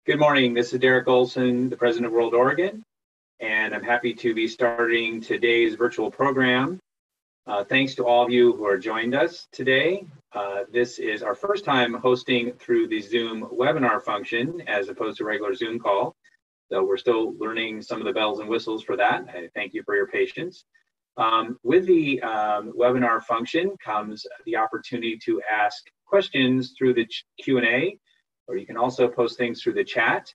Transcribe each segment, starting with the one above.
Good morning. This is Derek Olson, the president of WorldOregon, and I'm happy to be starting today's virtual program. Thanks to all of you who are joined us today. This is our first time hosting through the Zoom webinar function as opposed to regular Zoom call. So we're still learning some of the bells and whistles for that. I thank you for your patience. With the webinar function comes the opportunity to ask questions through the Q&A, or you can also post things through the chat.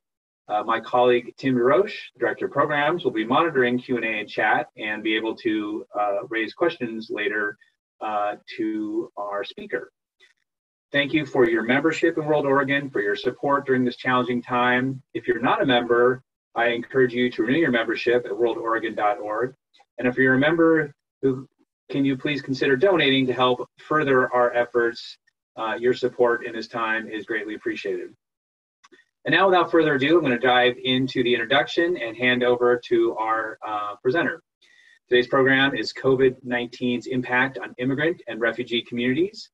My colleague Tim DeRoche, Director of Programs, will be monitoring Q&A and chat and be able to raise questions later to our speaker. Thank you for your membership in WorldOregon, for your support during this challenging time. If you're not a member, I encourage you to renew your membership at worldoregon.org. And if you're a member, can you please consider donating to help further our efforts? Your support in this time is greatly appreciated. And now, without further ado, I'm going to dive into the introduction and hand over to our presenter. Today's program is COVID-19's impact on immigrant and refugee communities.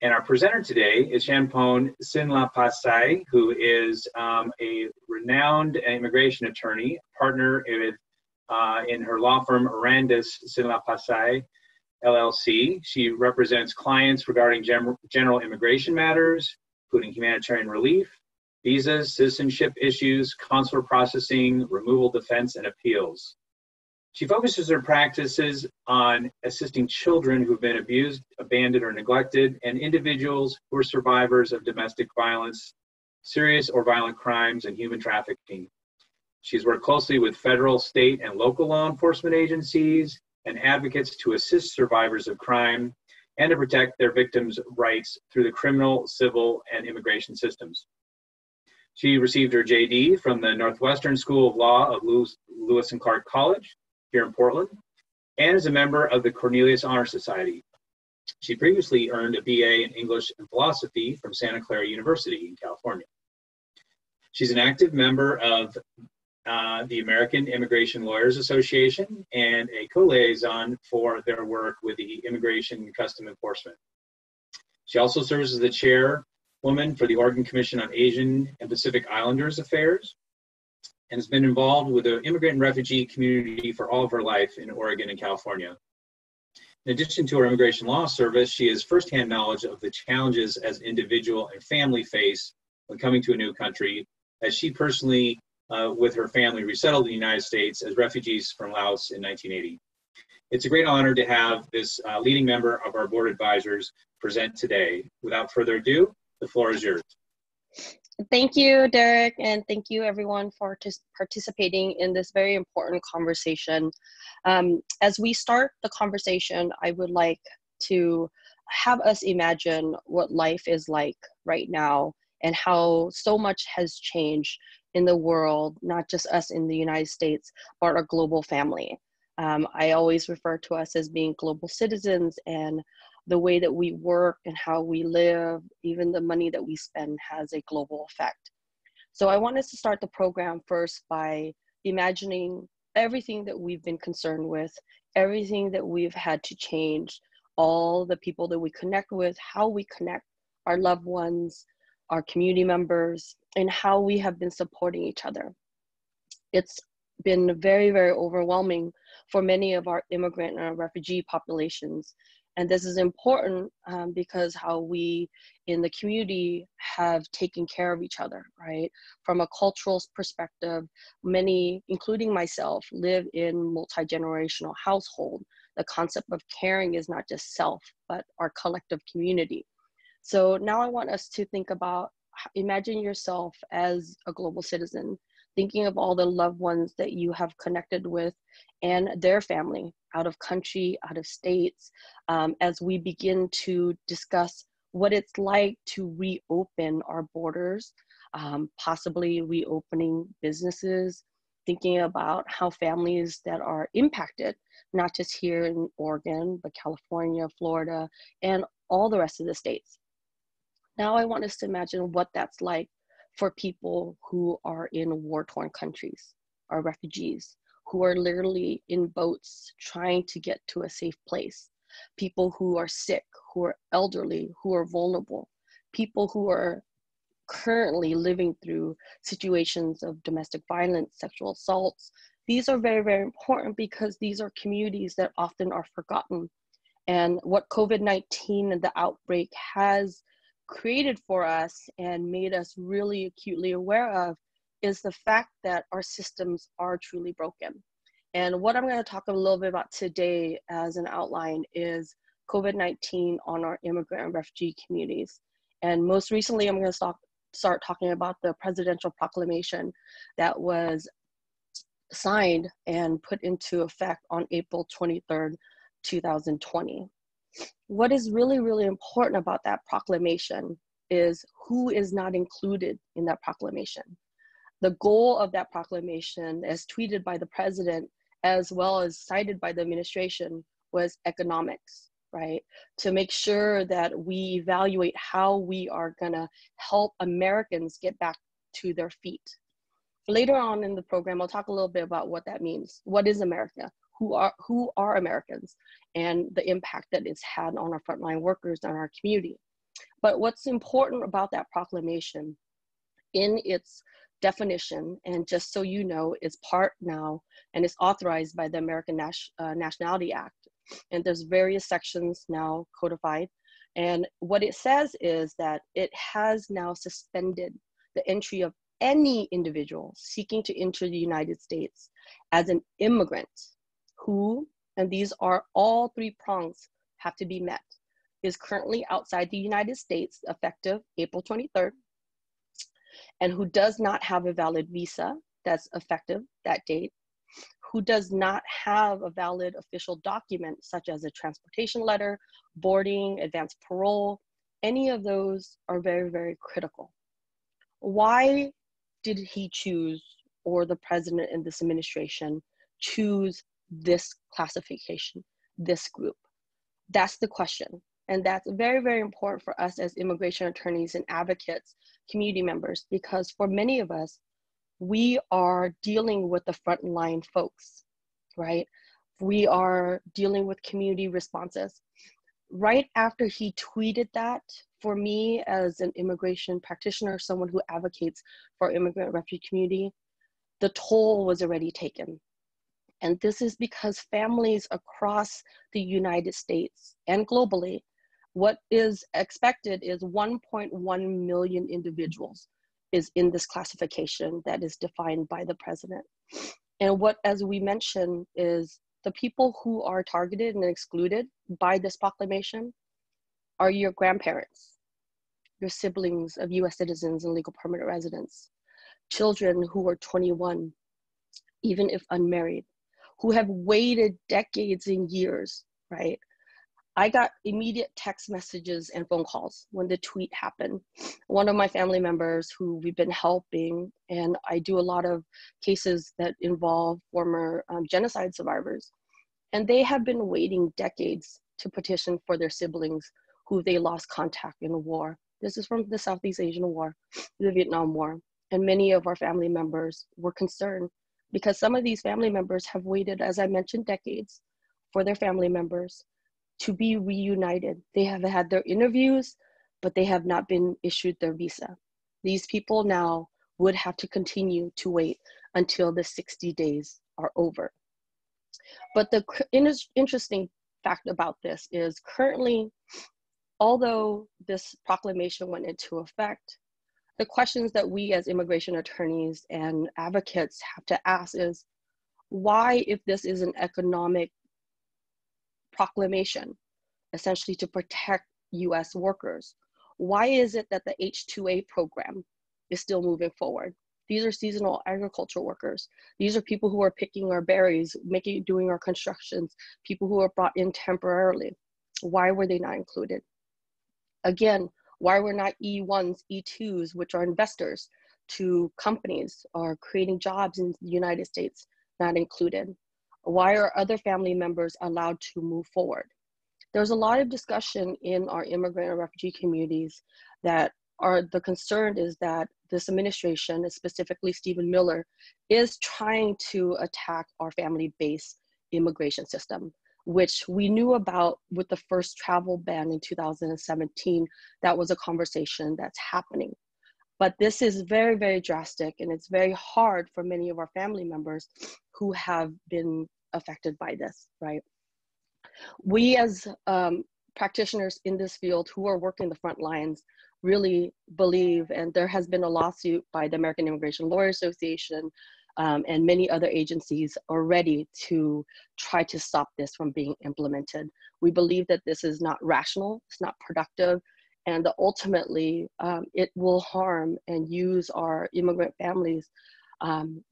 And our presenter today is Chanpone Sinlapasai, who is a renowned immigration attorney, partner in her law firm Arandis Sinlapasai LLC. She represents clients regarding general immigration matters, including humanitarian relief, visas, citizenship issues, consular processing, removal defense, and appeals. She focuses her practices on assisting children who've been abused, abandoned, or neglected, and individuals who are survivors of domestic violence, serious or violent crimes, and human trafficking. She's worked closely with federal, state, and local law enforcement agencies and advocates to assist survivors of crime and to protect their victims' rights through the criminal, civil, and immigration systems. She received her JD from the Northwestern School of Law of Lewis and Clark College here in Portland, and is a member of the Cornelius Honor Society. She previously earned a BA in English and Philosophy from Santa Clara University in California. She's an active member of the American Immigration Lawyers Association and a co-liaison for their work with the Immigration and Custom Enforcement. She also serves as the chairwoman for the Oregon Commission on Asian and Pacific Islanders Affairs and has been involved with the immigrant and refugee community for all of her life in Oregon and California. In addition to her immigration law service, she has firsthand knowledge of the challenges as an individual and family face when coming to a new country, as she personally with her family resettled in the United States as refugees from Laos in 1980. It's a great honor to have this leading member of our board of advisors present today. Without further ado, the floor is yours. Thank you, Derek, and thank you everyone for participating in this very important conversation. As we start the conversation, I would like to have us imagine what life is like right now and how so much has changed in the world, not just us in the United States, but our global family. I always refer to us as being global citizens, and the way that we work and how we live, even the money that we spend, has a global effect. So I want us to start the program first by imagining everything that we've been concerned with, everything that we've had to change, all the people that we connect with, how we connect, our loved ones, our community members, and how we have been supporting each other. It's been very, very overwhelming for many of our immigrant and refugee populations. And this is important because how we in the community have taken care of each other, right? From a cultural perspective, many, including myself, live in multi-generational household. The concept of caring is not just self, but our collective community. So now I want us to think about, imagine yourself as a global citizen, thinking of all the loved ones that you have connected with and their family out of country, out of states, as we begin to discuss what it's like to reopen our borders, possibly reopening businesses, thinking about how families that are impacted, not just here in Oregon, but California, Florida, and all the rest of the states. Now I want us to imagine what that's like for people who are in war-torn countries, our refugees, who are literally in boats trying to get to a safe place, people who are sick, who are elderly, who are vulnerable, people who are currently living through situations of domestic violence, sexual assaults. These are very, very important because these are communities that often are forgotten. And what COVID-19 and the outbreak has created for us and made us really acutely aware of is the fact that our systems are truly broken. And what I'm going to talk a little bit about today as an outline is COVID-19 on our immigrant and refugee communities. And most recently, I'm going to start talking about the presidential proclamation that was signed and put into effect on April 23rd, 2020. What is really, really important about that proclamation is who is not included in that proclamation. The goal of that proclamation, as tweeted by the president, as well as cited by the administration, was economics, right? To make sure that we evaluate how we are gonna help Americans get back to their feet. Later on in the program, I'll talk a little bit about what that means. What is America? Who are Americans? And the impact that it's had on our frontline workers and our community. But what's important about that proclamation in its definition, and just so you know, it's part now and it's authorized by the American Nationality Act. And there's various sections now codified. And what it says is that it has now suspended the entry of any individual seeking to enter the United States as an immigrant who, and these are all three prongs have to be met, is currently outside the United States effective April 23rd, and who does not have a valid visa that's effective that date, who does not have a valid official document such as a transportation letter, boarding, advanced parole. Any of those are very, very critical. Why did he choose, or the president and this administration choose this classification, this group? That's the question. And that's very, very important for us as immigration attorneys and advocates, community members, because for many of us, we are dealing with the frontline folks, right? We are dealing with community responses. Right after he tweeted that, for me as an immigration practitioner, someone who advocates for immigrant refugee community, the toll was already taken. And this is because families across the United States and globally, what is expected is 1.1 million individuals is in this classification that is defined by the president. And what, as we mentioned, is the people who are targeted and excluded by this proclamation are your grandparents, your siblings of US citizens and legal permanent residents, children who are 21, even if unmarried, who have waited decades and years, right? I got immediate text messages and phone calls when the tweet happened. One of my family members who we've been helping, and I do a lot of cases that involve former genocide survivors, and they have been waiting decades to petition for their siblings who they lost contact in the war. This is from the Southeast Asian War, the Vietnam War, and many of our family members were concerned because some of these family members have waited, as I mentioned, decades for their family members to be reunited. They have had their interviews, but they have not been issued their visa. These people now would have to continue to wait until the 60 days are over. But the interesting fact about this is currently, although this proclamation went into effect, the questions that we as immigration attorneys and advocates have to ask is, why, if this is an economic proclamation, essentially to protect US workers, why is it that the H-2A program is still moving forward? These are seasonal agriculture workers. These are people who are picking our berries, doing our constructions, people who are brought in temporarily. Why were they not included? Again, why were not E1s, E2s, which are investors to companies or creating jobs in the United States, not included? Why are other family members allowed to move forward? There's a lot of discussion in our immigrant and refugee communities that the concern is that this administration, and specifically Stephen Miller, is trying to attack our family-based immigration system, which we knew about with the first travel ban in 2017. That was a conversation that's happening. But this is very, very drastic, and it's very hard for many of our family members who have been affected by this, right? We as practitioners in this field who are working the front lines really believe, and there has been a lawsuit by the American Immigration Lawyers Association and many other agencies already to try to stop this from being implemented. We believe that this is not rational, it's not productive, and that ultimately it will harm and use our immigrant families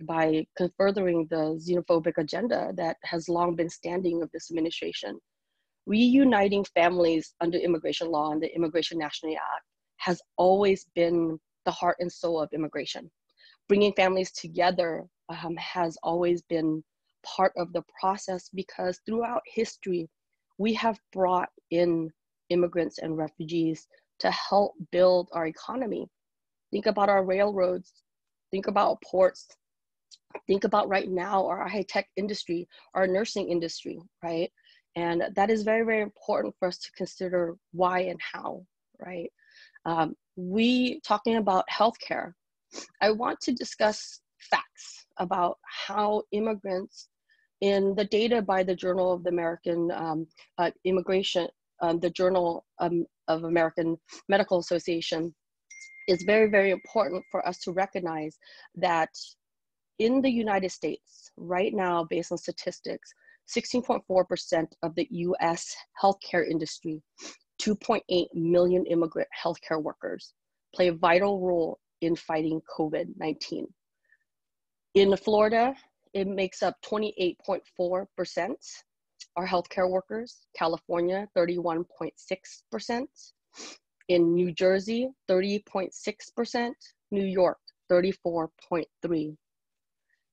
by furthering the xenophobic agenda that has long been standing of this administration. Reuniting families under immigration law and the Immigration Nationality Act has always been the heart and soul of immigration. Bringing families together has always been part of the process, because throughout history, we have brought in immigrants and refugees to help build our economy. Think about our railroads, think about ports, think about right now our high-tech industry, our nursing industry, right? And that is very, very important for us to consider why and how, right? We talking about healthcare, I want to discuss facts about how immigrants in the data by the Journal of the American Immigration, the Journal of American Medical Association, is very, very important for us to recognize that in the United States, right now, based on statistics, 16.4% of the US healthcare industry, 2.8 million immigrant healthcare workers, play a vital role in fighting COVID-19. In Florida, it makes up 28.4% are healthcare workers, California, 31.6%, in New Jersey, 30.6%, New York, 34.3%.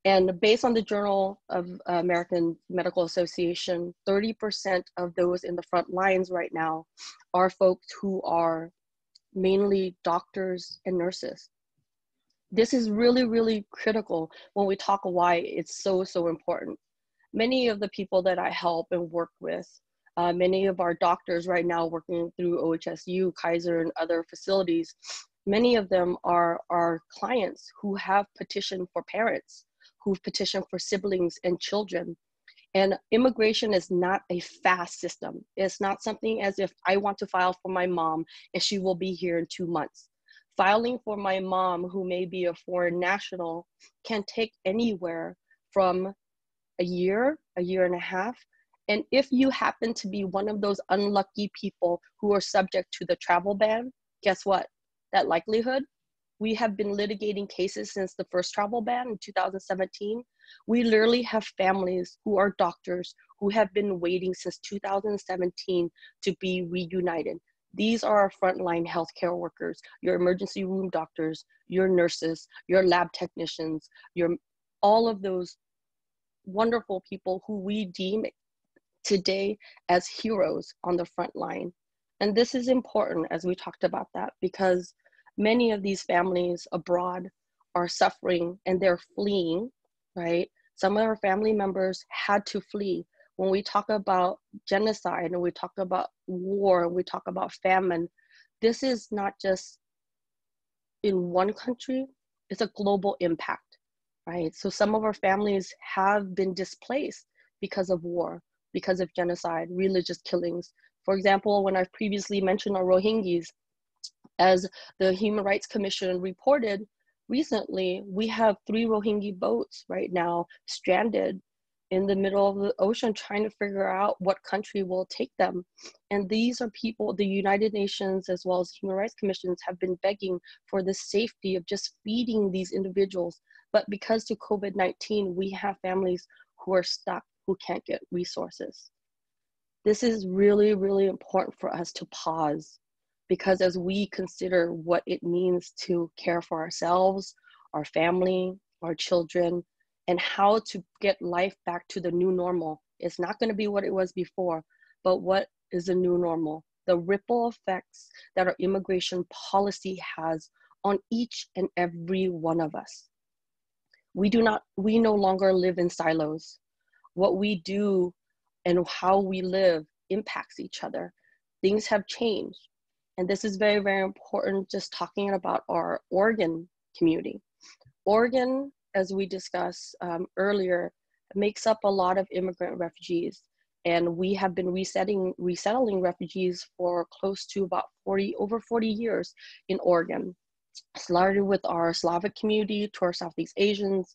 And based on the Journal of American Medical Association, 30% of those in the front lines right now are folks who are mainly doctors and nurses. This is really, really critical when we talk why it's so, so important. Many of the people that I help and work with, many of our doctors right now working through OHSU, Kaiser, and other facilities, many of them are our clients who have petitioned for parents, who've petitioned for siblings and children. And immigration is not a fast system. It's not something as if I want to file for my mom and she will be here in 2 months. Filing for my mom, who may be a foreign national, can take anywhere from a year and a half. And if you happen to be one of those unlucky people who are subject to the travel ban, guess what? That likelihood, we have been litigating cases since the first travel ban in 2017. We literally have families who are doctors who have been waiting since 2017 to be reunited. These are our frontline healthcare workers, your emergency room doctors, your nurses, your lab technicians, all of those wonderful people who we deem today as heroes on the front line. And this is important as we talked about that, because many of these families abroad are suffering and they're fleeing, right? Some of our family members had to flee. When we talk about genocide and we talk about war, and we talk about famine, this is not just in one country, it's a global impact, right? So some of our families have been displaced because of war, because of genocide, religious killings. For example, when I've previously mentioned our Rohingyas, as the Human Rights Commission reported recently, we have 3 Rohingya boats right now stranded in the middle of the ocean trying to figure out what country will take them. And these are people, the United Nations as well as Human Rights Commissions have been begging for the safety of just feeding these individuals. But because of COVID-19, we have families who are stuck, who can't get resources. This is really, really important for us to pause, because as we consider what it means to care for ourselves, our family, our children, and how to get life back to the new normal, it's not going to be what it was before, but what is the new normal? The ripple effects that our immigration policy has on each and every one of us. We no longer live in silos. What we do and how we live impacts each other. Things have changed. And this is very, very important, just talking about our Oregon community. Oregon, as we discussed earlier, makes up a lot of immigrant refugees. And we have been resettling refugees for close to about over 40 years in Oregon. Started with our Slavic community, to our Southeast Asians,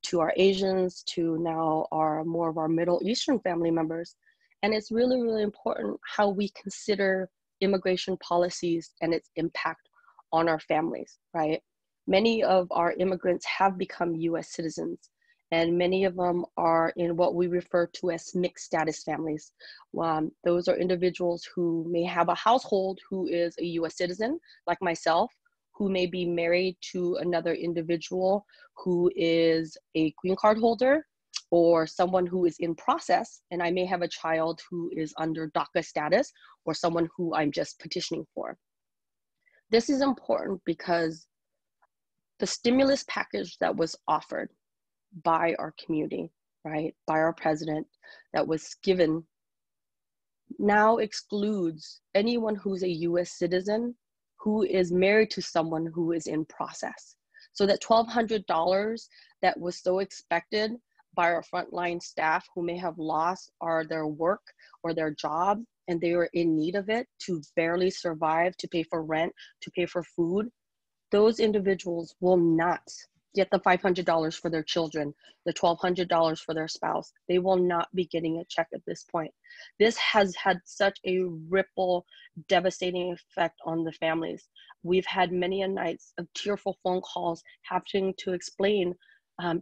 to our Asians, to now more of our Middle Eastern family members. And it's really, really important how we consider immigration policies and its impact on our families, right? Many of our immigrants have become US citizens, and many of them are in what we refer to as mixed status families. Those are individuals who may have a household who is a US citizen, like myself, who may be married to another individual who is a green card holder, or someone who is in process, and I may have a child who is under DACA status, or someone who I'm just petitioning for. This is important because the stimulus package that was offered by our community, right, by our president, that was given, now excludes anyone who's a US citizen who is married to someone who is in process. So that $1,200 that was so expected by our frontline staff who may have lost their work or their job, and they were in need of it to barely survive, to pay for rent, to pay for food, those individuals will not get the $500 for their children, the $1,200 for their spouse. They will not be getting a check at this point. This has had such a ripple, devastating effect on the families. We've had many a nights of tearful phone calls having to explain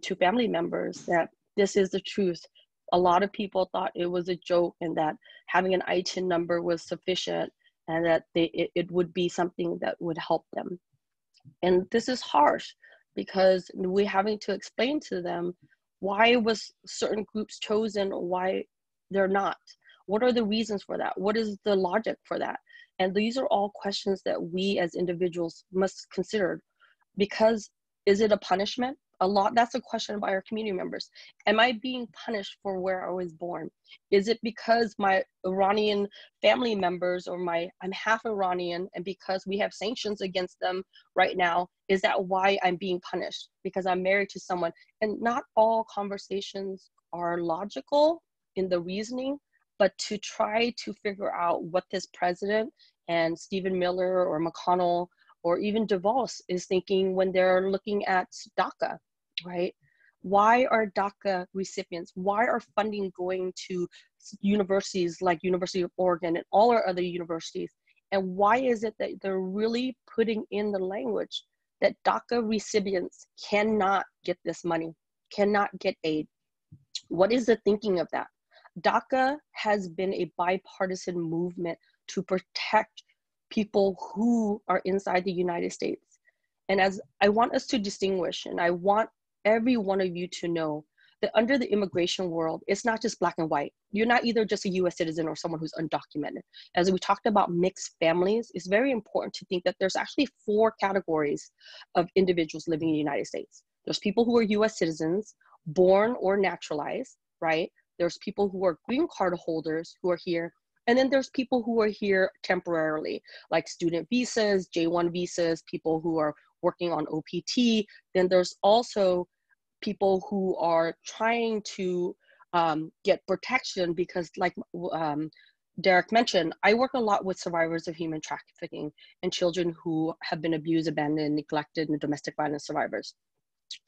to family members that this is the truth. A lot of people thought it was a joke and that having an ITIN number was sufficient and that it would be something that would help them. And this is harsh because we're having to explain to them why was certain groups chosen, why they're not. What are the reasons for that? What is the logic for that? And these are all questions that we as individuals must consider, because is it a punishment? That's a question by our community members. Am I being punished for where I was born? Is it because my Iranian family members or I'm half Iranian, and because we have sanctions against them right now, is that why I'm being punished? Because I'm married to someone? And not all conversations are logical in the reasoning, but to try to figure out what this president and Stephen Miller or McConnell or even DeVos is thinking when they're looking at DACA, right? Why are DACA recipients, why are funding going to universities like University of Oregon and all our other universities? And why is it that they're really putting in the language that DACA recipients cannot get this money, cannot get aid? What is the thinking of that? DACA has been a bipartisan movement to protect people who are inside the United States. And as I want us to distinguish, and I want every one of you to know that under the immigration world, it's not just black and white. You're not either just a US citizen or someone who's undocumented. As we talked about mixed families, it's very important to think that there's actually 4 categories of individuals living in the United States. There's people who are US citizens, born or naturalized, right? There's people who are green card holders who are here. And then there's people who are here temporarily, like student visas, J1 visas, people who are working on OPT. Then there's also people who are trying to get protection because, like Derek mentioned, I work a lot with survivors of human trafficking and children who have been abused, abandoned, neglected, and domestic violence survivors.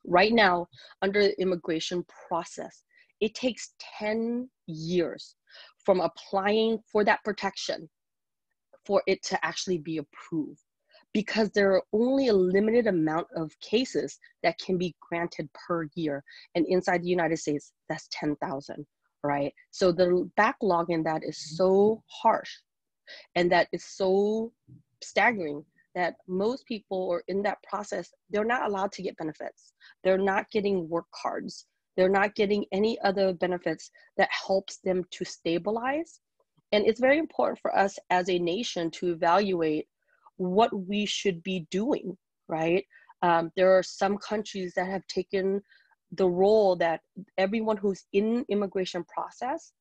Right now, under the immigration process, it takes 10 years from applying for that protection for it to actually be approved, because there are only a limited amount of cases that can be granted per year. And inside the United States, that's 10,000, right? So the backlog in that is so harsh, and that is so staggering that most people are in that process, they're not allowed to get benefits. They're not getting work cards. They're not getting any other benefits that helps them to stabilize. And it's very important for us as a nation to evaluate what we should be doing, right? There are some countries that have taken the role that everyone who's in immigration process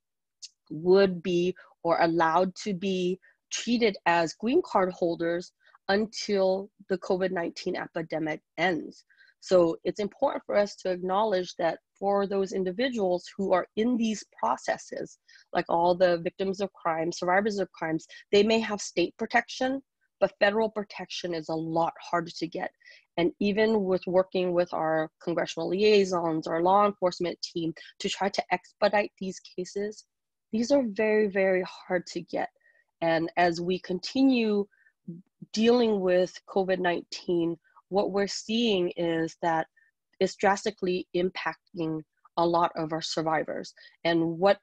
would be or allowed to be treated as green card holders until the COVID-19 epidemic ends. So it's important for us to acknowledge that for those individuals who are in these processes, like all the victims of crime, survivors of crimes, they may have state protection, but federal protection is a lot harder to get. And even with working with our congressional liaisons, our law enforcement team to try to expedite these cases, these are very, very hard to get. And as we continue dealing with COVID-19, what we're seeing is that it's drastically impacting a lot of our survivors. And what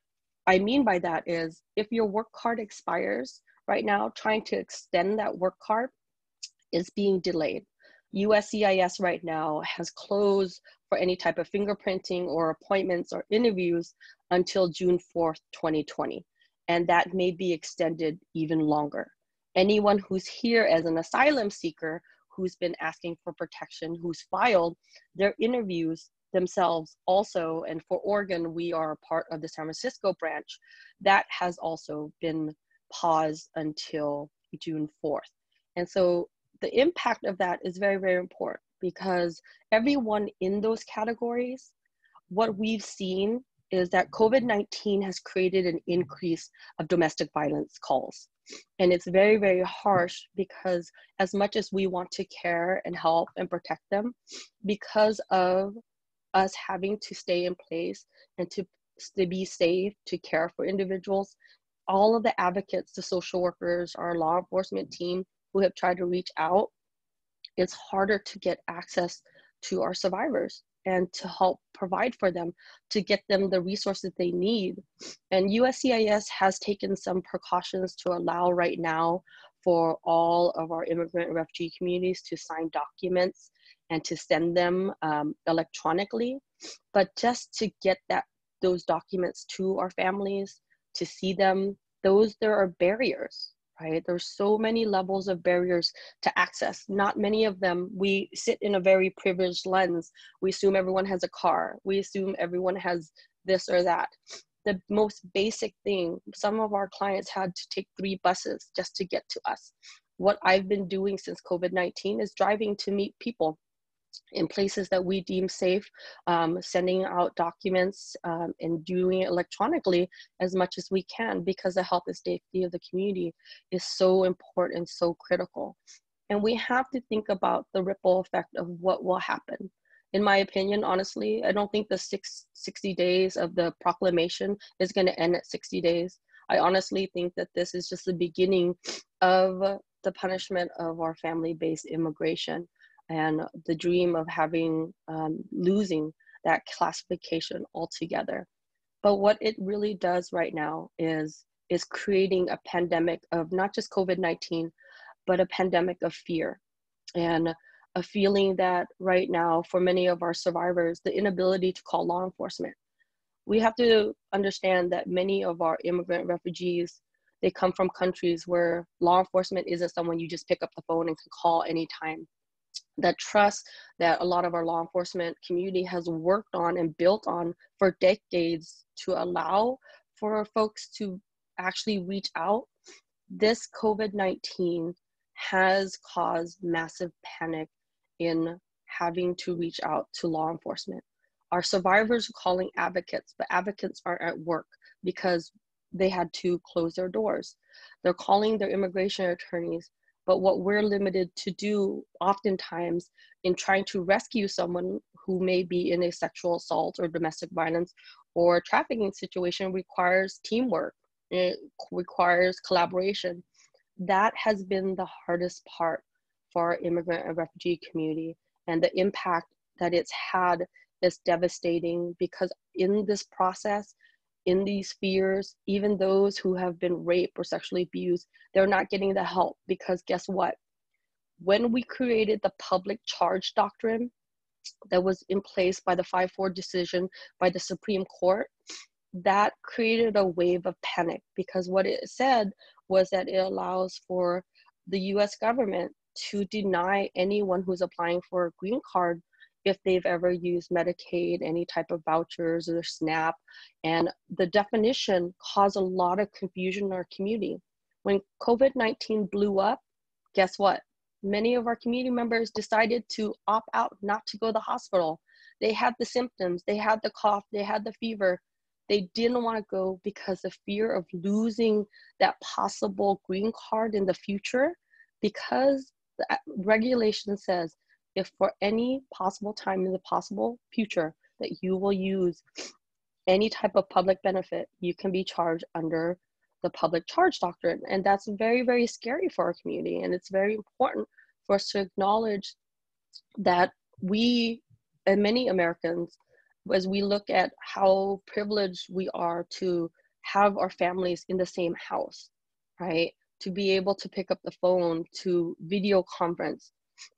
I mean by that is if your work card expires right now, trying to extend that work card is being delayed. USCIS right now has closed for any type of fingerprinting or appointments or interviews until June 4th, 2020. And that may be extended even longer. Anyone who's here as an asylum seeker who's been asking for protection, who's filed their interviews themselves also, and for Oregon, we are part of the San Francisco branch, that has also been paused until June 4th. And so the impact of that is very, very important because everyone in those categories, what we've seen is that COVID-19 has created an increase of domestic violence calls. And it's very, very harsh because as much as we want to care and help and protect them, because of us having to stay in place and to be safe, to care for individuals, all of the advocates, the social workers, our law enforcement team who have tried to reach out, it's harder to get access to our survivors and to help provide for them, to get them the resources they need. And USCIS has taken some precautions to allow right now for all of our immigrant and refugee communities to sign documents and to send them electronically. But just to get those documents to our families, to see them, there are barriers, right? There's so many levels of barriers to access. Not many of them, we sit in a very privileged lens. We assume everyone has a car. We assume everyone has this or that. The most basic thing, some of our clients had to take 3 buses just to get to us. What I've been doing since COVID-19 is driving to meet people in places that we deem safe, sending out documents and doing it electronically as much as we can, because the health and safety of the community is so important, so critical. And we have to think about the ripple effect of what will happen. In my opinion, honestly, I don't think the 60 days of the proclamation is going to end at 60 days. I honestly think that this is just the beginning of the punishment of our family-based immigration and the dream of having, losing that classification altogether. But what it really does right now is creating a pandemic of not just COVID-19, but a pandemic of fear and a feeling that right now for many of our survivors, the inability to call law enforcement. We have to understand that many of our immigrant refugees, they come from countries where law enforcement isn't someone you just pick up the phone and can call anytime. That trust that a lot of our law enforcement community has worked on and built on for decades to allow for folks to actually reach out. This COVID-19 has caused massive panic in having to reach out to law enforcement. Our survivors are calling advocates, but advocates aren't at work because they had to close their doors. They're calling their immigration attorneys, but what we're limited to do oftentimes in trying to rescue someone who may be in a sexual assault or domestic violence or trafficking situation requires teamwork. It requires collaboration. That has been the hardest part for our immigrant and refugee community. And the impact that it's had is devastating because in this process, in these fears, even those who have been raped or sexually abused, they're not getting the help because guess what? When we created the public charge doctrine that was in place by the 5-4 decision by the Supreme Court, that created a wave of panic because what it said was that it allows for the US government to deny anyone who's applying for a green card if they've ever used Medicaid, any type of vouchers or SNAP. And the definition caused a lot of confusion in our community. When COVID-19 blew up, guess what? Many of our community members decided to opt out, not to go to the hospital. They had the symptoms, they had the cough, they had the fever. They didn't want to go because of fear of losing that possible green card in the future, because the regulation says if for any possible time in the possible future that you will use any type of public benefit, you can be charged under the public charge doctrine. And that's very, very scary for our community. And it's very important for us to acknowledge that we, and many Americans, as we look at how privileged we are to have our families in the same house, right? To be able to pick up the phone, to video conference.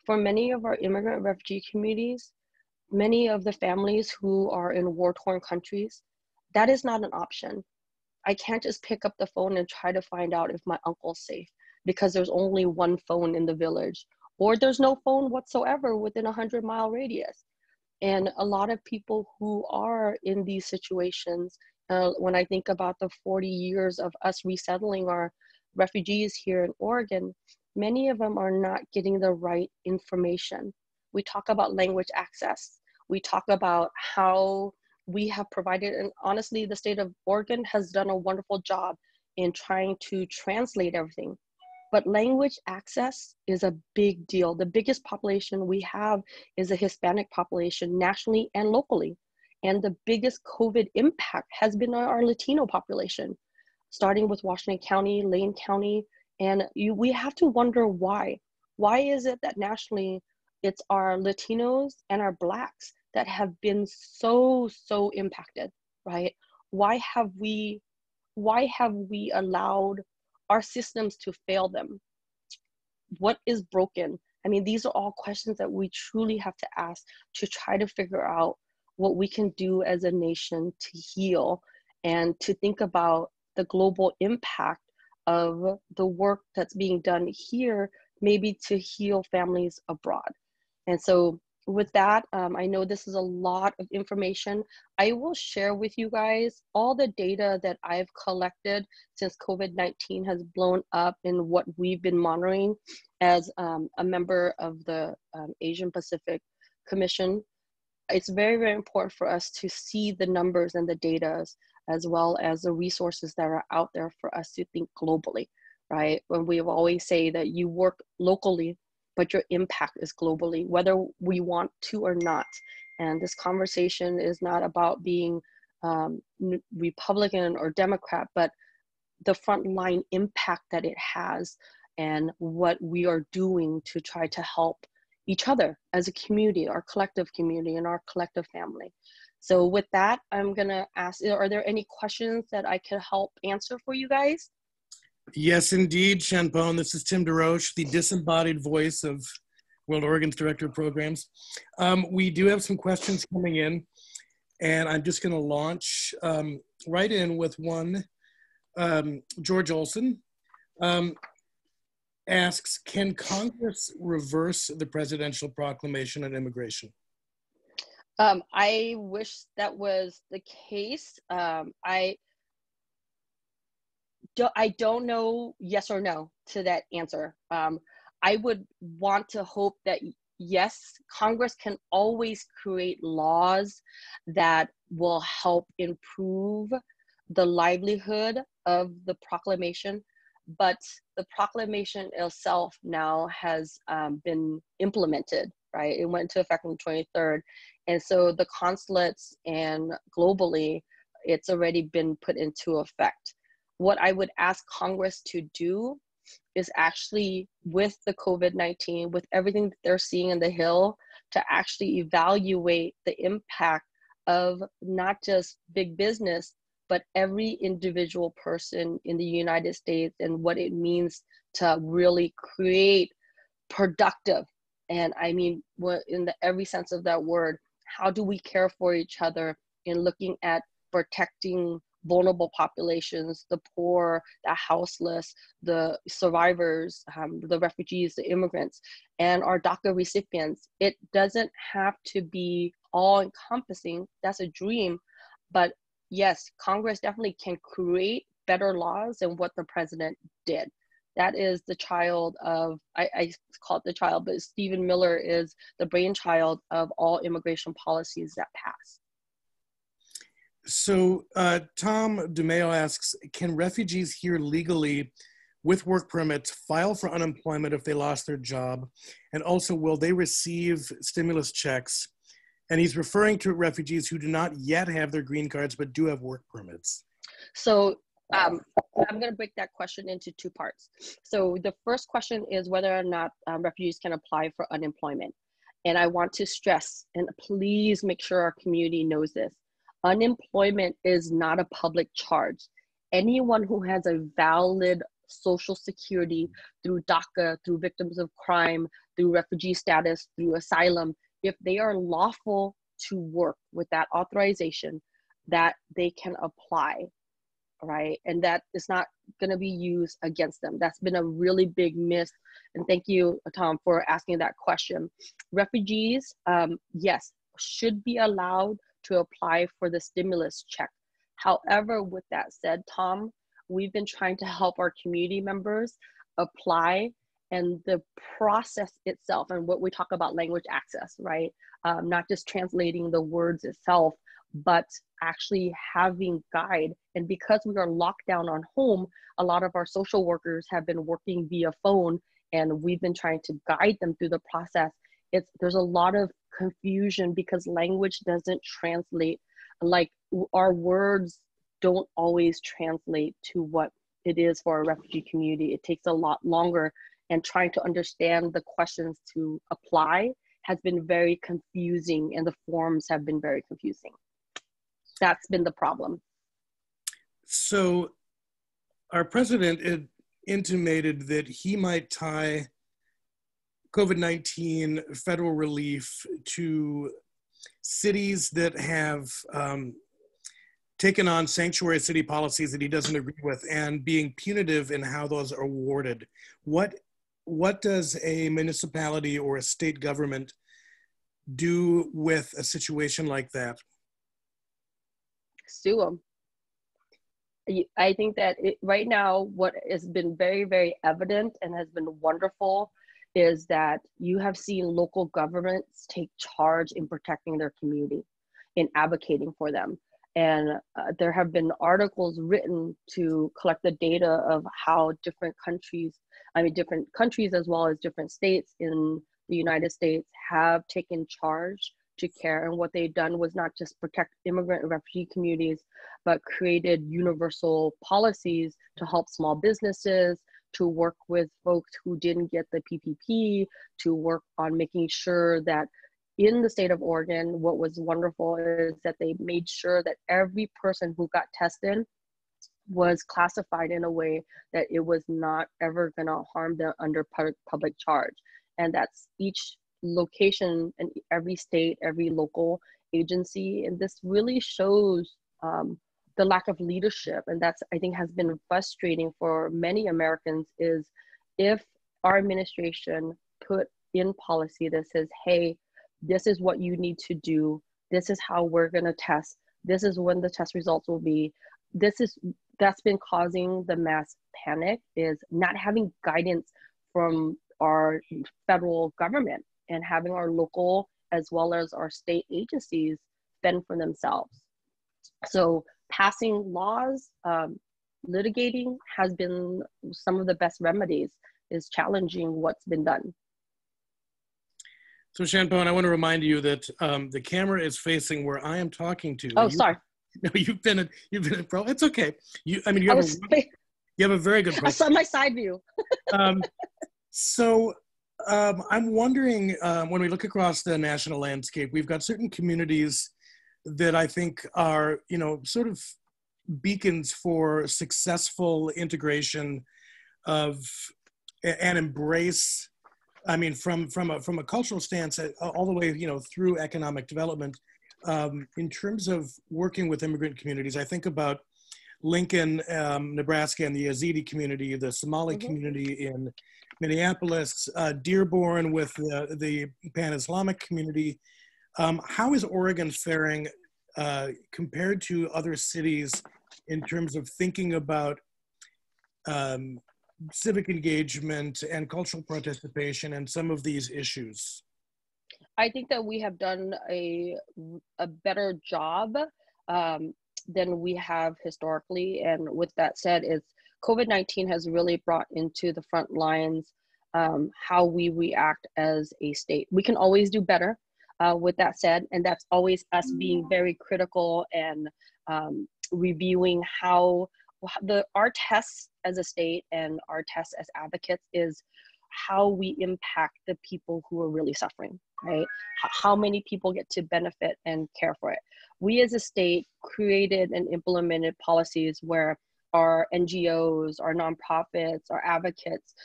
For many of our immigrant refugee communities, many of the families who are in war-torn countries, that is not an option. I can't just pick up the phone and try to find out if my uncle's safe because there's only one phone in the village, or there's no phone whatsoever within a 100-mile radius. And a lot of people who are in these situations, when I think about the 40 years of us resettling our refugees here in Oregon, many of them are not getting the right information. We talk about language access. We talk about how we have provided, and honestly, the state of Oregon has done a wonderful job in trying to translate everything. But language access is a big deal. The biggest population we have is a Hispanic population nationally and locally. And the biggest COVID impact has been our Latino population, starting with Washington County, Lane County. And we have to wonder why. Why is it that nationally it's our Latinos and our Blacks that have been so impacted, right? Why have we allowed our systems to fail them? What is broken? I mean, these are all questions that we truly have to ask to try to figure out what we can do as a nation to heal and to think about the global impact of the work that's being done here, maybe to heal families abroad. And so with that, I know this is a lot of information. I will share with you guys all the data that I've collected since COVID-19 has blown up and what we've been monitoring as a member of the Asian Pacific Commission. It's very, very important for us to see the numbers and the data as well as the resources that are out there for us to think globally, right? When we always say that you work locally, but your impact is globally, whether we want to or not. And this conversation is not about being Republican or Democrat, but the frontline impact that it has and what we are doing to try to help each other as a community, our collective community and our collective family. So with that, I'm gonna ask, are there any questions that I can help answer for you guys? Yes, indeed, Chanpone. This is Tim DeRoche, the disembodied voice of WorldOregon's Director of Programs. We do have some questions coming in, and I'm just going to launch right in with one. George Olson asks, can Congress reverse the presidential proclamation on immigration? I wish that was the case. I don't know yes or no to that answer. I would want to hope that yes, Congress can always create laws that will help improve the livelihood of the proclamation, but the proclamation itself now has been implemented, right? It went into effect on the 23rd. And so the consulates and globally, it's already been put into effect. What I would ask Congress to do is actually, with the COVID-19, with everything that they're seeing in the Hill, to actually evaluate the impact of not just big business, but every individual person in the United States and what it means to really create productive. And I mean, in every sense of that word, how do we care for each other in looking at protecting vulnerable populations, the poor, the houseless, the survivors, the refugees, the immigrants, and our DACA recipients. It doesn't have to be all encompassing. That's a dream. But yes, Congress definitely can create better laws than what the president did. That is the child of, I call it the child, but Stephen Miller is the brainchild of all immigration policies that pass. So Tom DeMeo asks, can refugees here legally with work permits file for unemployment if they lost their job? And also, will they receive stimulus checks? And he's referring to refugees who do not yet have their green cards, but do have work permits. So I'm going to break that question into two parts. So the first question is whether or not refugees can apply for unemployment. And I want to stress, and please make sure our community knows this, unemployment is not a public charge. Anyone who has a valid Social Security through DACA, through victims of crime, through refugee status, through asylum, if they are lawful to work with that authorization, that they can apply, right? And that is not going to be used against them. That's been a really big myth. And thank you, Tom, for asking that question. Refugees, yes, should be allowed to apply for the stimulus check. However, with that said, Tom, we've been trying to help our community members apply, and the process itself, and what we talk about language access, right? Not just translating the words itself, but actually having guide. And because we are locked down on home, a lot of our social workers have been working via phone, and we've been trying to guide them through the process. There's a lot of confusion because language doesn't translate, like our words don't always translate to what it is for a refugee community. It takes a lot longer, and trying to understand the questions to apply has been very confusing, and the forms have been very confusing. That's been the problem. So our president had intimated that he might tie COVID-19 federal relief to cities that have taken on sanctuary city policies that he doesn't agree with, and being punitive in how those are awarded. What does a municipality or a state government do with a situation like that? Sue them. I think that right now, what has been very, very evident and has been wonderful is that you have seen local governments take charge in protecting their community, in advocating for them. And there have been articles written to collect the data of how different countries as well as different states in the United States have taken charge to care. And what they've done was not just protect immigrant and refugee communities, but created universal policies to help small businesses, to work with folks who didn't get the PPP, to work on making sure that in the state of Oregon, what was wonderful is that they made sure that every person who got tested was classified in a way that it was not ever going to harm them under public charge. And that's each location and every state, every local agency. And this really shows the lack of leadership. And that's, I think, has been frustrating for many Americans, is if our administration put in policy that says, hey, this is what you need to do, this is how we're going to test, this is when the test results will be, that's been causing the mass panic, is not having guidance from our federal government and having our local as well as our state agencies fend for themselves. So passing laws, litigating has been some of the best remedies, is challenging what's been done. So Chanpone, I want to remind you that the camera is facing where I am talking to. Oh, sorry. No, you've been a pro. It's okay. You have a very good profile. I saw my side view. So I'm wondering, when we look across the national landscape, we've got certain communities that I think are, sort of beacons for successful integration of and embrace. I mean, from a cultural stance, all the way, through economic development. In terms of working with immigrant communities, I think about Lincoln, Nebraska, and the Yazidi community, the Somali community in Minneapolis, Dearborn with the Pan-Islamic community. How is Oregon faring compared to other cities in terms of thinking about civic engagement and cultural participation in some of these issues? I think that we have done a better job than we have historically. And with that said, COVID-19 has really brought into the front lines how we react as a state. We can always do better, with that said, and that's always us being very critical and reviewing how our tests as a state and our tests as advocates is how we impact the people who are really suffering, right? How many people get to benefit and care for it. We as a state created and implemented policies where our NGOs, our nonprofits, our advocates,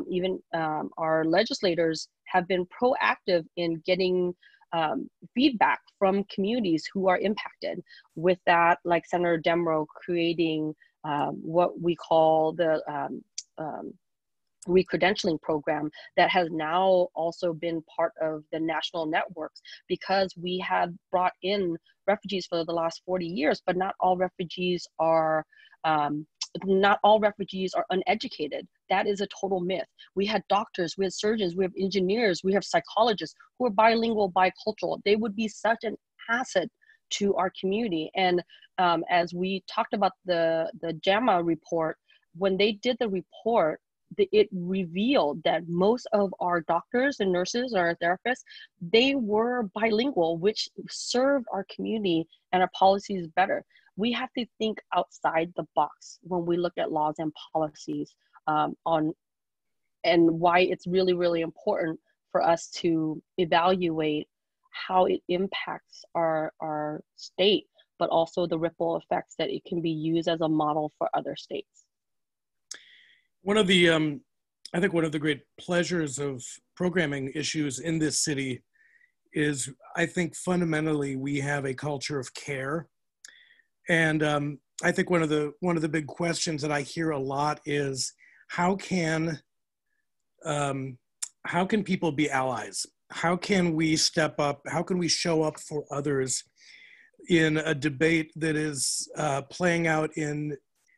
even our legislators have been proactive in getting feedback from communities who are impacted. With that, like Senator Demrow creating what we call the recredentialing program that has now also been part of the national networks, because we have brought in refugees for the last 40 years, but not all refugees are uneducated. That is a total myth. We had doctors, we had surgeons, we have engineers, we have psychologists who are bilingual, bicultural. They would be such an asset to our community. And as we talked about the JAMA report, when they did the report, it revealed that most of our doctors and nurses, our therapists, they were bilingual, which served our community and our policies better. We have to think outside the box when we look at laws and policies and why it's really, really important for us to evaluate how it impacts our state, but also the ripple effects that it can be used as a model for other states. One of the, I think one of the great pleasures of programming issues in this city is, I think fundamentally we have a culture of care. And I think one of the big questions that I hear a lot is how can people be allies? How can we step up? How can we show up for others in a debate that is playing out in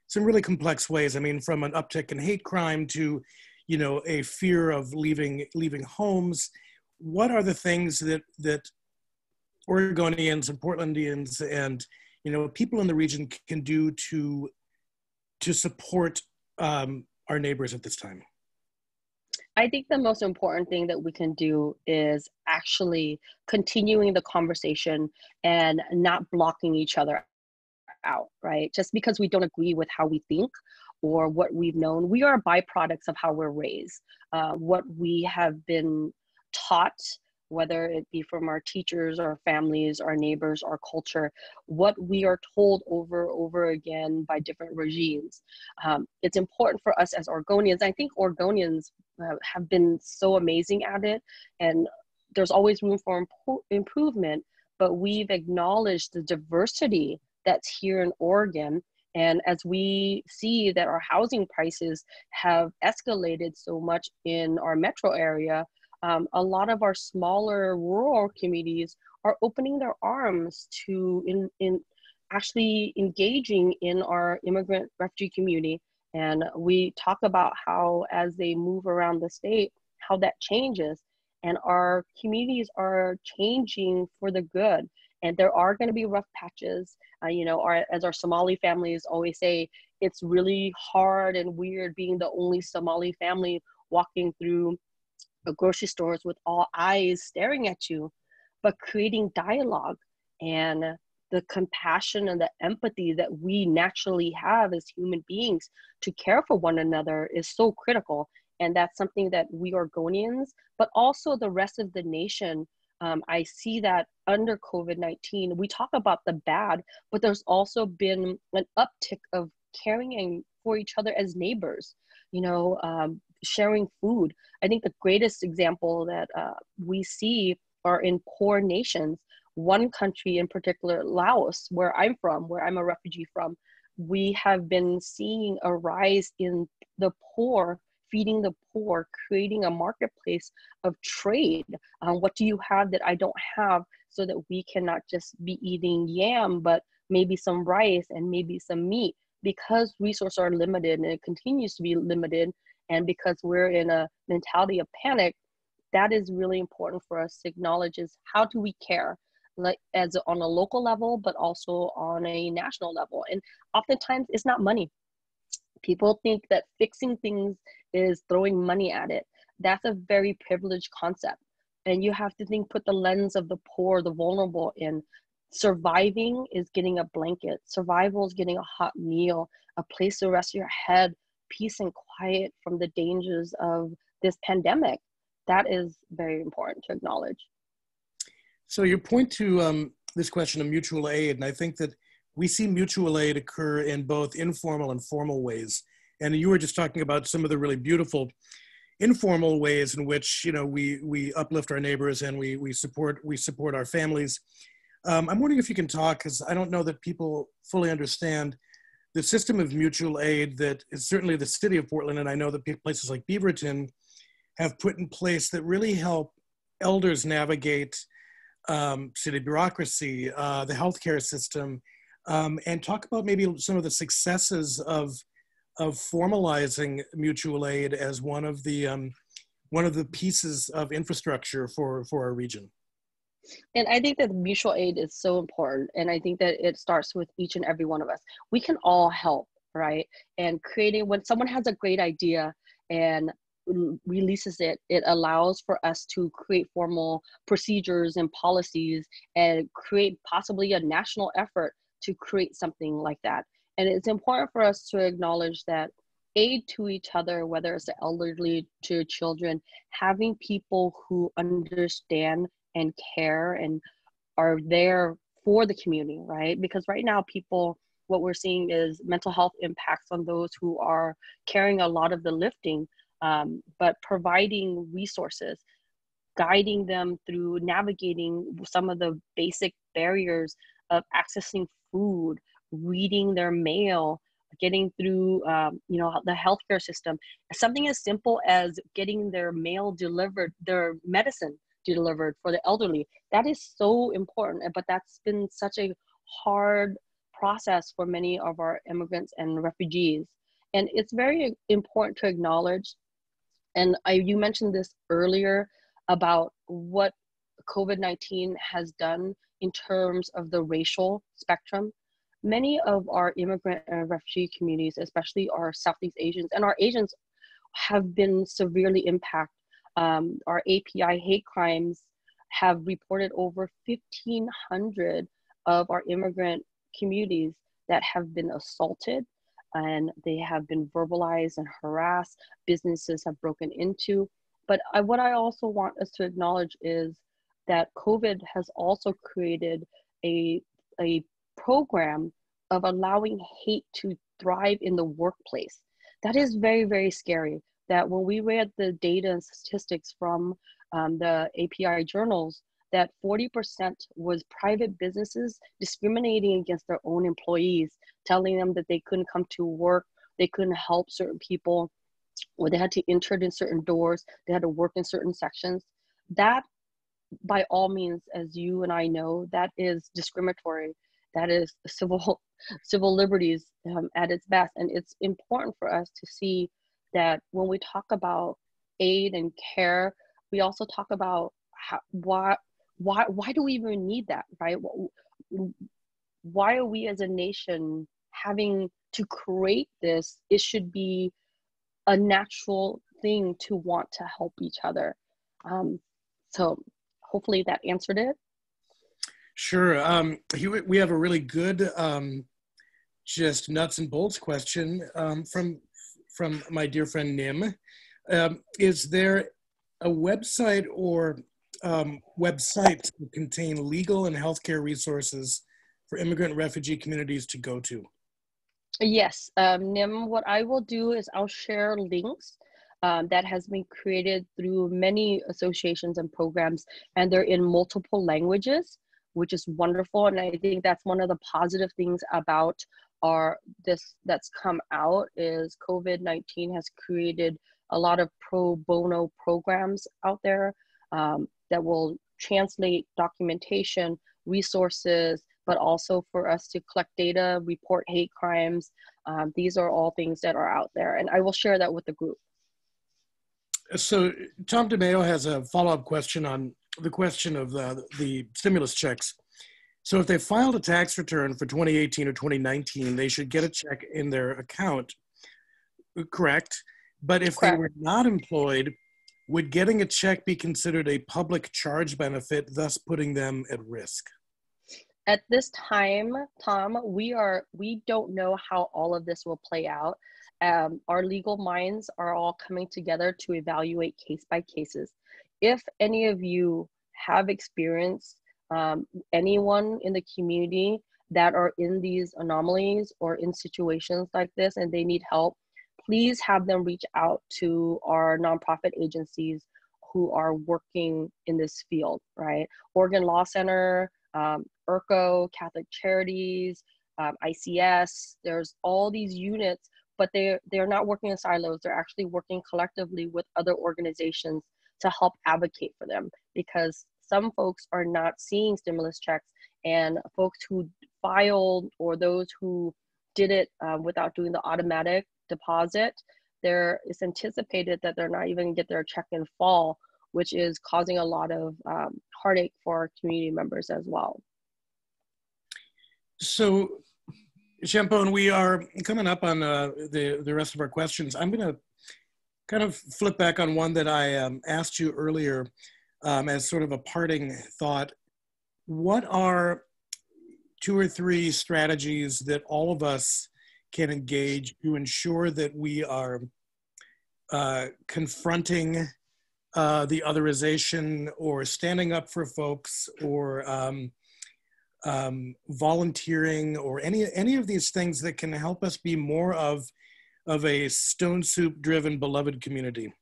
some really complex ways? I mean, from an uptick in hate crime to, you know, a fear of leaving homes. What are the things that Oregonians and Portlandians and, you know, people in the region can do to support our neighbors at this time? I think the most important thing that we can do is actually continuing the conversation and not blocking each other out, right? Just because we don't agree with how we think or what we've known, we are byproducts of how we're raised, what we have been taught, whether it be from our teachers, our families, our neighbors, our culture, what we are told over again by different regimes. It's important for us as Oregonians. I think Oregonians have been so amazing at it, and there's always room for improvement, but we've acknowledged the diversity that's here in Oregon. And as we see that our housing prices have escalated so much in our metro area, a lot of our smaller rural communities are opening their arms to in actually engaging in our immigrant refugee community. And we talk about how as they move around the state, how that changes. And our communities are changing for the good. And there are going to be rough patches. You know, as our Somali families always say, it's really hard and weird being the only Somali family walking through grocery stores with all eyes staring at you, but creating dialogue and the compassion and the empathy that we naturally have as human beings to care for one another is so critical. And that's something that we Oregonians, but also the rest of the nation, I see that under COVID-19, we talk about the bad, but there's also been an uptick of caring for each other as neighbors, you know, sharing food. I think the greatest example that we see are in poor nations. One country in particular, Laos, where I'm from, where I'm a refugee from, we have been seeing a rise in the poor, feeding the poor, creating a marketplace of trade. What do you have that I don't have, so that we cannot just be eating yam, but maybe some rice and maybe some meat. because resources are limited and it continues to be limited, and because we're in a mentality of panic, that is really important for us to acknowledge is how do we care, like as on a local level, but also on a national level. And oftentimes it's not money. People think that fixing things is throwing money at it. That's a very privileged concept. And you have to think, put the lens of the poor, the vulnerable in. Surviving is getting a blanket. Survival is getting a hot meal, a place to rest your head, peace and quiet from the dangers of this pandemic. That is very important to acknowledge. So you point to this question of mutual aid, and I think that we see mutual aid occur in both informal and formal ways. And you were just talking about some of the really beautiful informal ways in which, you know, we uplift our neighbors and we support our families. I'm wondering if you can talk, because I don't know that people fully understand the system of mutual aid that is certainly the city of Portland, and I know that places like Beaverton have put in place that really help elders navigate city bureaucracy, the healthcare system, and talk about maybe some of the successes of formalizing mutual aid as one of the pieces of infrastructure for our region. And I think that mutual aid is so important. And I think that it starts with each and every one of us. We can all help, right? And creating, when someone has a great idea and releases it, it allows for us to create formal procedures and policies and create possibly a national effort to create something like that. And it's important for us to acknowledge that aid to each other, whether it's the elderly to children, having people who understand and care and are there for the community, right? Because right now people, what we're seeing is mental health impacts on those who are carrying a lot of the lifting, but providing resources, guiding them through navigating some of the basic barriers of accessing food, reading their mail, getting through the healthcare system. Something as simple as getting their mail delivered, their medicine delivered for the elderly. That is so important, but that's been such a hard process for many of our immigrants and refugees. And it's very important to acknowledge, and you mentioned this earlier about what COVID-19 has done in terms of the racial spectrum. Many of our immigrant and refugee communities, especially our Southeast Asians and our Asians, have been severely impacted. Our API hate crimes have reported over 1,500 of our immigrant communities that have been assaulted, and they have been verbalized and harassed. Businesses have broken into. But what I also want us to acknowledge is that COVID has also created a program of allowing hate to thrive in the workplace. That is very, very scary. That when we read the data and statistics from the API journals, that 40% was private businesses discriminating against their own employees, telling them that they couldn't come to work, they couldn't help certain people, or they had to enter in certain doors, they had to work in certain sections. That, by all means, as you and I know, that is discriminatory. That is civil liberties at its best. And it's important for us to see that when we talk about aid and care, we also talk about why do we even need that, right? Why are we as a nation having to create this? It should be a natural thing to want to help each other. So hopefully that answered it. Sure. We have a really good, just nuts and bolts question from my dear friend Nim. Is there a website or websites that contain legal and healthcare resources for immigrant refugee communities to go to? Yes, Nim, what I will do is I'll share links that has been created through many associations and programs, and they're in multiple languages, which is wonderful. And I think that's one of the positive things about that's come out is COVID-19 has created a lot of pro bono programs out there that will translate documentation, resources, but also for us to collect data, report hate crimes. These are all things that are out there, and I will share that with the group. So Tom DeMeo has a follow-up question on the question of the stimulus checks. So if they filed a tax return for 2018 or 2019, they should get a check in their account, correct? But if they were not employed, would getting a check be considered a public charge benefit, thus putting them at risk? At this time, Tom, we don't know how all of this will play out. Our legal minds are all coming together to evaluate case by cases. If any of you have experienced anyone in the community that are in these anomalies or in situations like this and they need help, please have them reach out to our nonprofit agencies who are working in this field, right? Oregon Law Center, ERCO, Catholic Charities, ICS, there's all these units, but they're not working in silos. They're actually working collectively with other organizations to help advocate for them, because some folks are not seeing stimulus checks, and folks who filed or those who did it without doing the automatic deposit, it's anticipated that they're not even gonna get their check in fall, which is causing a lot of heartache for our community members as well. So, Chanpone, we are coming up on the rest of our questions. I'm gonna kind of flip back on one that I asked you earlier as sort of a parting thought. What are 2 or 3 strategies that all of us can engage to ensure that we are confronting the otherization or standing up for folks or volunteering or any of these things that can help us be more of a stone soup driven beloved community?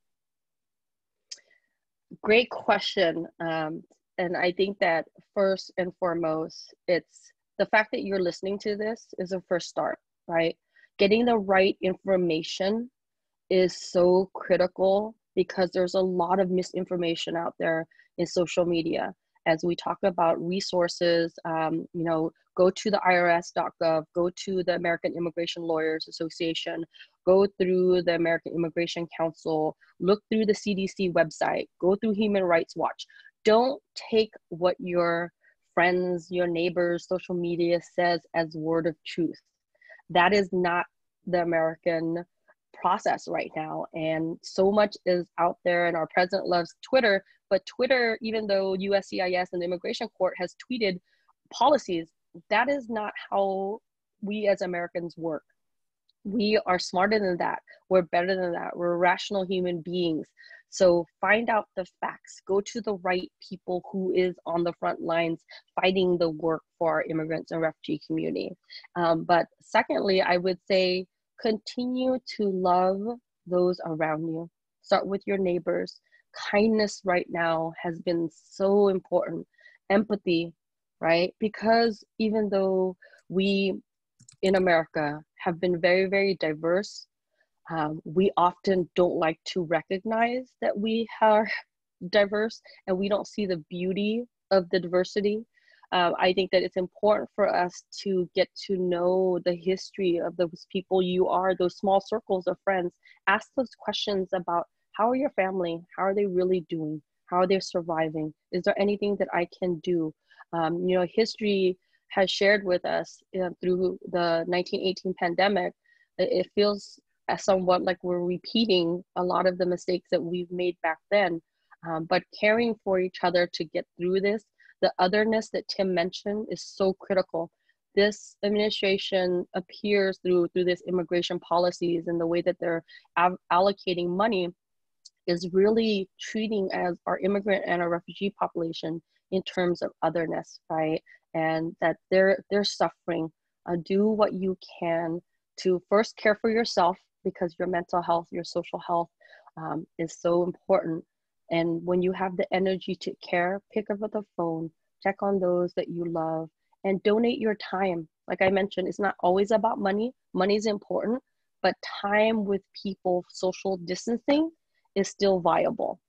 Great question. And I think that first and foremost, it's the fact that you're listening to this is a first start, right? Getting the right information is so critical because there's a lot of misinformation out there in social media. As we talk about resources, go to the irs.gov, go to the American Immigration Lawyers Association, go through the American Immigration Council, look through the CDC website, go through Human Rights Watch. Don't take what your friends, your neighbors, social media says as word of truth. That is not the American process right now. And so much is out there, and our president loves Twitter, but Twitter, even though USCIS and the Immigration Court has tweeted policies, that is not how we as Americans work. We are smarter than that. We're better than that. We're rational human beings. So find out the facts. Go to the right people who is on the front lines fighting the work for our immigrants and refugee community. But secondly, I would say continue to love those around you. Start with your neighbors. Kindness right now has been so important. Empathy, right? Because even though we in America have been very, very diverse, we often don't like to recognize that we are diverse and we don't see the beauty of the diversity. I think that it's important for us to get to know the history of those people you are, those small circles of friends. Ask those questions about how are your family? How are they really doing? How are they surviving? Is there anything that I can do? History has shared with us through the 1918 pandemic. It feels somewhat like we're repeating a lot of the mistakes that we've made back then, but caring for each other to get through this. The otherness that Tim mentioned is so critical. This administration appears through this immigration policies and the way that they're allocating money is really treating as our immigrant and our refugee population in terms of otherness, right? And that they're suffering. Do what you can to first care for yourself, because your mental health, your social health is so important. And when you have the energy to care, pick up the phone, check on those that you love, and donate your time. Like I mentioned, it's not always about money. Money is important, but time with people, social distancing is still viable.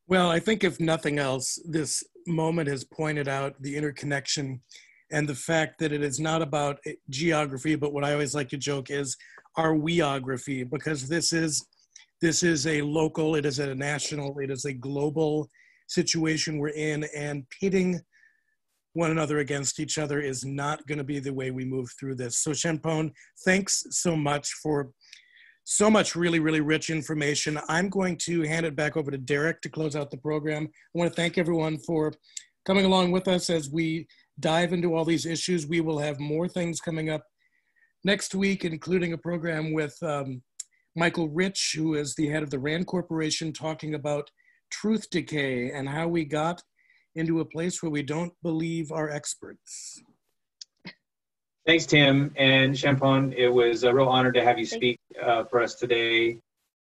Well, I think if nothing else, this moment has pointed out the interconnection and the fact that it is not about geography, but what I always like to joke is our weography, because this is a local, it is a national, it is a global situation we're in, and pitting one another against each other is not going to be the way we move through this. So Chanpone, thanks so much for so much really, really rich information. I'm going to hand it back over to Derek to close out the program. I want to thank everyone for coming along with us as we dive into all these issues. We will have more things coming up next week, including a program with Michael Rich, who is the head of the RAND Corporation, talking about truth decay and how we got into a place where we don't believe our experts. Thanks, Tim and Chanpone. It was a real honor to have you speak for us today.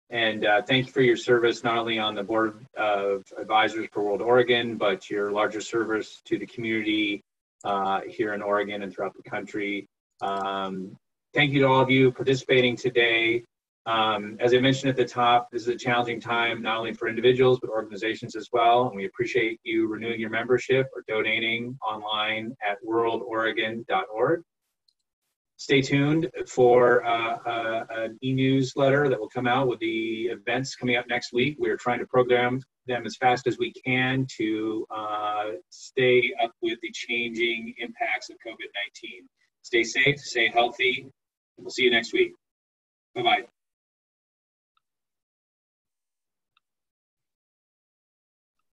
And thank you for your service, not only on the Board of Advisors for WorldOregon, but your larger service to the community here in Oregon and throughout the country. Thank you to all of you participating today. As I mentioned at the top, this is a challenging time, not only for individuals, but organizations as well. And we appreciate you renewing your membership or donating online at worldoregon.org. Stay tuned for an e-newsletter that will come out with the events coming up next week. We're trying to program them as fast as we can to stay up with the changing impacts of COVID-19. Stay safe, stay healthy, and we'll see you next week. Bye-bye.